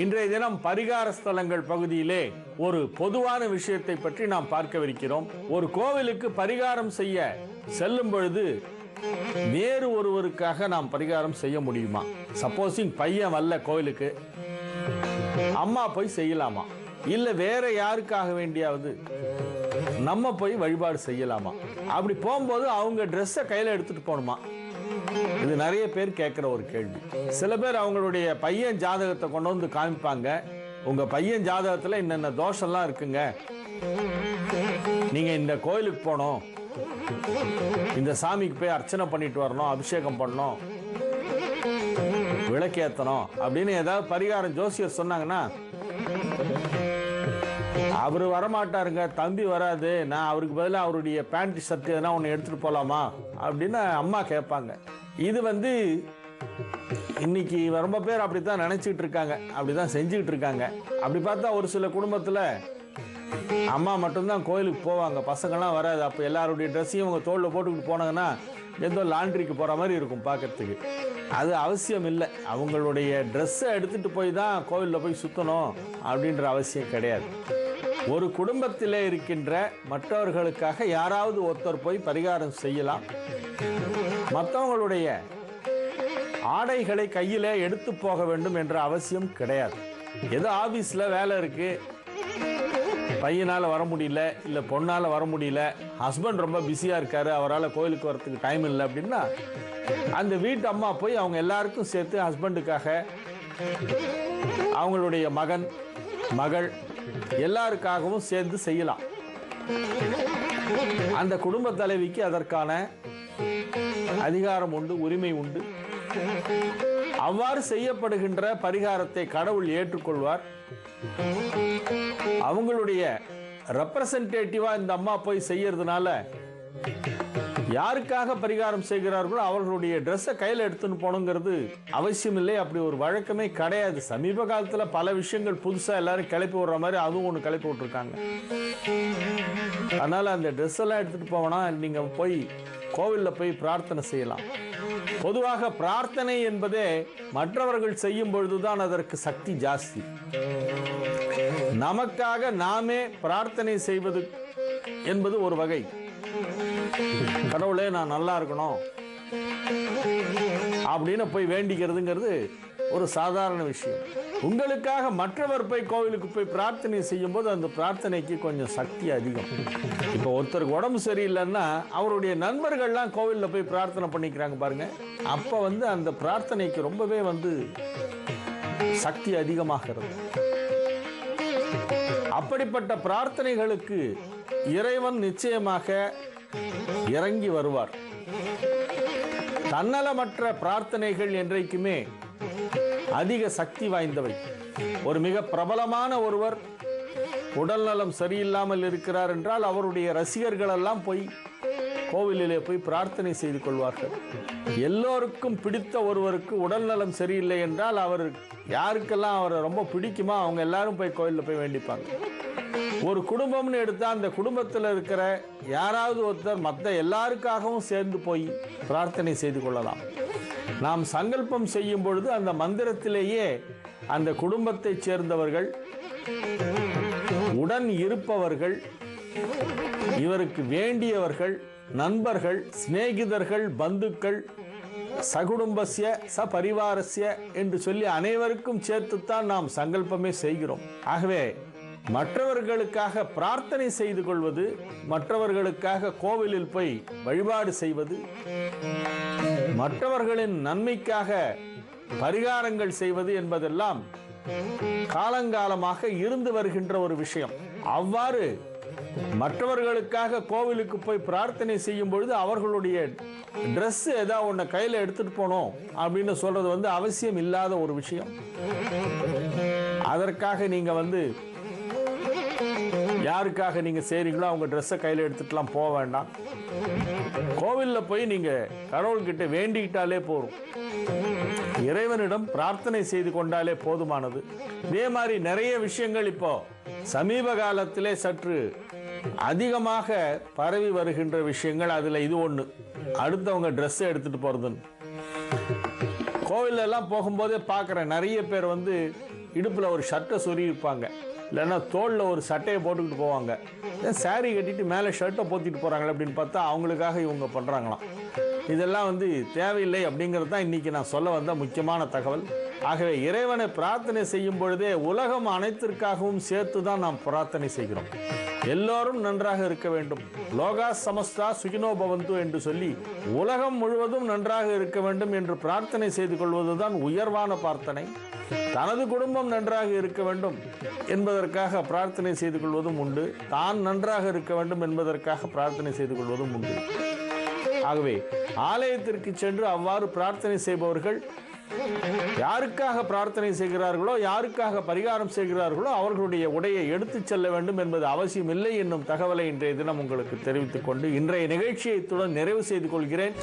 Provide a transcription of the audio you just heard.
இன்றைய தினம் பரிகார ஸ்தலங்கள் பகுதியிலே ஒரு பொதுவான விஷயத்தை பற்றி நாம் பார்க்கவிருக்கிறோம். ஒரு கோவிலுக்கு பரிகாரம் செய்ய செல்லும் பொழுது வேறு ஒருவருக்காக நாம் பரிகாரம் செய்ய முடியுமா? சப்போஸிங் பையன் வரல கோவிலுக்கு, அம்மா போய் செய்யலாமா? இல்ல வேற யாருக்காக வேண்டியாவது நம்ம போய் வழிபாடு செய்யலாமா? அப்படி போகும்போது அவங்க ட்ரெஸ்ஸை கையில எடுத்துட்டு போகணுமா? இது நிறைய பேர் கேட்கிற ஒரு கேள்வி. சில பேர் அவங்களுடைய பையன் ஜாதகத்தை கொண்டு வந்து காமிப்பாங்க. உங்க பையன் ஜாதகத்துல என்னென்ன தோஷம்லாம் இருக்குங்க, நீங்க இந்த கோயிலுக்கு போகணும், இந்த சாமிக்கு போய் அர்ச்சனை பண்ணிட்டு வரணும், அபிஷேகம் பண்ணணும், விளக்கேற்றணும் அப்படின்னு ஏதாவது பரிகாரம் ஜோசியர் சொன்னாங்கன்னா, அவரு வரமாட்டாருங்க, தம்பி வராது, நான் அவருக்கு பதிலாக அவருடைய பேண்ட் ஷர்ட் எதனா ஒன்று எடுத்துட்டு போகலாமா அப்படின்னு அம்மா கேட்பாங்க. இது இன்னைக்கு ரொம்ப பேர் அப்படித்தான் நினைச்சிட்டு இருக்காங்க, அப்படிதான் செஞ்சுக்கிட்டு இருக்காங்க. அப்படி பார்த்தா ஒரு சில குடும்பத்தில் அம்மா மட்டும்தான் கோயிலுக்கு போவாங்க, பசங்கள்லாம் வராது. அப்போ எல்லாருடைய ட்ரெஸ்ஸையும் அவங்க தோளில் போட்டுக்கிட்டு போனாங்கன்னா ஏதோ லாண்ட்ரிக்கு போகிற மாதிரி இருக்கும் பார்க்கறதுக்கு. அது அவசியம் இல்லை. அவங்களுடைய ட்ரெஸ்ஸை எடுத்துகிட்டு போய் தான் கோவிலில் போய் சுற்றணும் அப்படின்ற அவசியம் கிடையாது. ஒரு குடும்பத்திலே இருக்கின்ற மற்றவர்களுக்காக யாராவது ஒருத்தர் போய் பரிகாரம் செய்யலாம். மற்றவங்களுடைய ஆடைகளை கையில எடுத்து போக வேண்டும் என்ற அவசியம் கிடையாது. ஏதோ ஆபீஸ்ல வேலை இருக்கு, பையனால வர முடியல, இல்ல பொண்ணால வர முடியல, ஹஸ்பண்ட் ரொம்ப பிஸியா இருக்காரு, அவரால் கோயிலுக்கு வரத்துக்கு டைம் இல்லை அப்படின்னா அந்த வீட்டு அம்மா போய் அவங்க எல்லாருக்கும் சேர்த்து ஹஸ்பண்டுக்காக அவங்களுடைய மகன் மகள் எல்லாருக்காகவும் சேர்ந்து செய்யலாம். அந்த குடும்ப தலைவிக்கு அதற்கான அதிகாரம் உண்டு, உரிமை உண்டு. அவ்வாறு செய்யப்படுகின்ற பரிகாரத்தை கடவுள் ஏற்றுக்கொள்வார். அவங்களுடைய ரெப்ரசன்டேட்டிவா இந்த அம்மா போய் செய்யறதுனால யாருக்காக பரிகாரம் செய்கிறார்களோ அவர்களுடைய ட்ரெஸ்ஸை கையில் எடுத்துன்னு போகணுங்கிறது அவசியம் இல்லை. அப்படி ஒரு வழக்கமே கிடையாது. சமீப காலத்தில் பல விஷயங்கள் புதுசாக எல்லாரும் கிளப்பி விடுற மாதிரி அதுவும் ஒன்று கிளப்பி விட்டுருக்காங்க. அதனால அந்த ட்ரெஸ் எல்லாம் எடுத்துட்டு போவனா நீங்க போய் கோவிலில் போய் பிரார்த்தனை செய்யலாம். பொதுவாக பிரார்த்தனை என்பதே மற்றவர்கள் செய்யும் பொழுதுதான் அதற்கு சக்தி ஜாஸ்தி. நமக்காக நாமே பிரார்த்தனை செய்வது என்பது ஒரு வகை. கடவுளே நான் நல்லா இருக்கணும் அப்படின்னு போய் வேண்டிக்கிறதுங்கிறது ஒரு சாதாரண விஷயம். உங்களுக்காக மற்றவர் போய் கோவிலுக்கு போய் பிரார்த்தனை செய்யும் போது அந்த பிரார்த்தனைக்கு கொஞ்சம் சக்தி அதிகம். இப்போ ஒருத்தருக்கு உடம்பு சரியில்லைன்னா அவருடைய நண்பர்கள்லாம் கோவிலில் போய் பிரார்த்தனை பண்ணிக்கிறாங்க பாருங்க. அப்போ அந்த பிரார்த்தனைக்கு ரொம்பவே சக்தி அதிகமாகிறது. அப்படிப்பட்ட பிரார்த்தனைகளுக்கு இறைவன் நிச்சயமாக இறங்கி வருவார். தன்னலமற்ற பிரார்த்தனைகள் என்றைக்குமே அதிக சக்தி வாய்ந்தவை. ஒரு மிக பிரபலமான ஒருவர் உடல்நலம் சரியில்லாமல் இருக்கிறார் என்றால் அவருடைய ரசிகர்கள் எல்லாம் போய் கோவிலிலே போய் பிரார்த்தனை செய்து கொள்வார்கள். எல்லோருக்கும் பிடித்த ஒருவருக்கு உடல்நலம் சரியில்லை என்றால் அவர் யாருக்கெல்லாம் அவரை ரொம்ப பிடிக்குமா அவங்க எல்லாரும் போய் கோவிலில் போய் வேண்டிப்பாங்க. ஒரு குடும்பம்னு எடுத்தால் அந்த குடும்பத்தில் இருக்கிற யாராவது ஒருத்தர் மற்ற எல்லாருக்காகவும் சேர்ந்து போய் பிரார்த்தனை செய்து கொள்ளலாம். நாம் சங்கல்பம் செய்யும் பொழுது அந்த மந்திரத்திலேயே அந்த குடும்பத்தைச் சேர்ந்தவர்கள், உடன் இருப்பவர்கள், இவருக்கு வேண்டியவர்கள், நண்பர்கள், சிநேகிதர்கள், பந்துக்கள், சகுடும்பஸ்ய சபரிவாரஸ்ய என்று சொல்லி அனைவருக்கும் சேர்த்துத்தான் நாம் சங்கல்பமே செய்கிறோம். ஆகவே மற்றவர்களுக்காக பிரார்த்தனை செய்து கொள்வது, மற்றவர்களுக்காக கோவிலில் போய் வழிபாடு செய்வது, மற்றவர்களின் நன்மைக்காக பரிகாரங்கள் செய்வது என்பதெல்லாம் காலங்காலமாக இருந்து வருகின்ற ஒரு விஷயம். அவ்வாறு மற்றவர்களுக்காக கோவிலுக்கு போய் பிரார்த்தனை செய்யும் பொழுது அவர்களுடைய ட்ரெஸ் ஏதாவது ஒன்று கையில் எடுத்துட்டு போனோம் அப்படின்னு சொல்றது அவசியம் இல்லாத ஒரு விஷயம். அதற்காக நீங்க யாருக்காக நீங்க செய்றீங்களோ அவங்க ட்ரெஸ்ஸை கையில் எடுத்துட்டுலாம் போக வேண்டாம். கோவிலில் போய் நீங்க கடவுள்கிட்ட வேண்டிக்கிட்டாலே போதும், இறைவனிடம் பிரார்த்தனை செய்து கொண்டாலே போதுமானது. இதே மாதிரி நிறைய விஷயங்கள் இப்போ சமீப காலத்திலே சற்று அதிகமாக பரவி வருகின்ற விஷயங்கள். அதுல இது ஒண்ணு, அடுத்தவங்க ட்ரெஸ் எடுத்துட்டு போறதுன்னு. கோவில் எல்லாம் போகும்போதே பார்க்குறேன் நிறைய பேர் இடுப்பில் ஒரு ஷர்ட்டை சொருகிருப்பாங்க, இல்லைன்னா தோளில் ஒரு சட்டையை போட்டுக்கிட்டு போவாங்க. ஏன் சாரீ கட்டிட்டு மேலே ஷர்ட்டை போத்திட்டு போகிறாங்களே அப்படின்னு பார்த்தா அவங்களுக்காக இவங்க பண்ணுறாங்களாம். இதெல்லாம் தேவையில்லை அப்படிங்கிறது தான் இன்றைக்கி நான் சொல்ல வந்த முக்கியமான தகவல். ஆகவே இறைவனை பிரார்த்தனை செய்யும் பொழுதே உலகம் அனைத்திற்காகவும் சேர்த்து தான் நாம் பிரார்த்தனை செய்கிறோம். எல்லோரும் நன்றாக இருக்க வேண்டும், லோகா சமஸ்தா சுகினோ பவந்து என்று சொல்லி உலகம் முழுவதும் நன்றாக இருக்க வேண்டும் என்று பிரார்த்தனை செய்து கொள்வதுதான் உயர்வான பிரார்த்தனை. தனது குடும்பம் நன்றாக இருக்க வேண்டும் என்பதற்காக பிரார்த்தனை செய்து கொள்வதும் உண்டு, தான் நன்றாக இருக்க வேண்டும் என்பதற்காக பிரார்த்தனை செய்து கொள்வதும் உண்டு. ஆகவே ஆலயத்திற்கு சென்று அவ்வாறு பிரார்த்தனை செய்பவர்கள் யாருக்காக பிரார்த்தனை செய்கிறார்களோ, யாருக்காக பரிகாரம் செய்கிறார்களோ அவர்களுடைய உடையை எடுத்துச் செல்ல வேண்டும் என்பது அவசியம் இல்லை என்னும் தகவலை இன்றைய தினம் உங்களுக்கு தெரிவித்துக் கொண்டு இன்றைய நிகழ்ச்சியை இத்துடன் நிறைவு செய்து கொள்கிறேன்.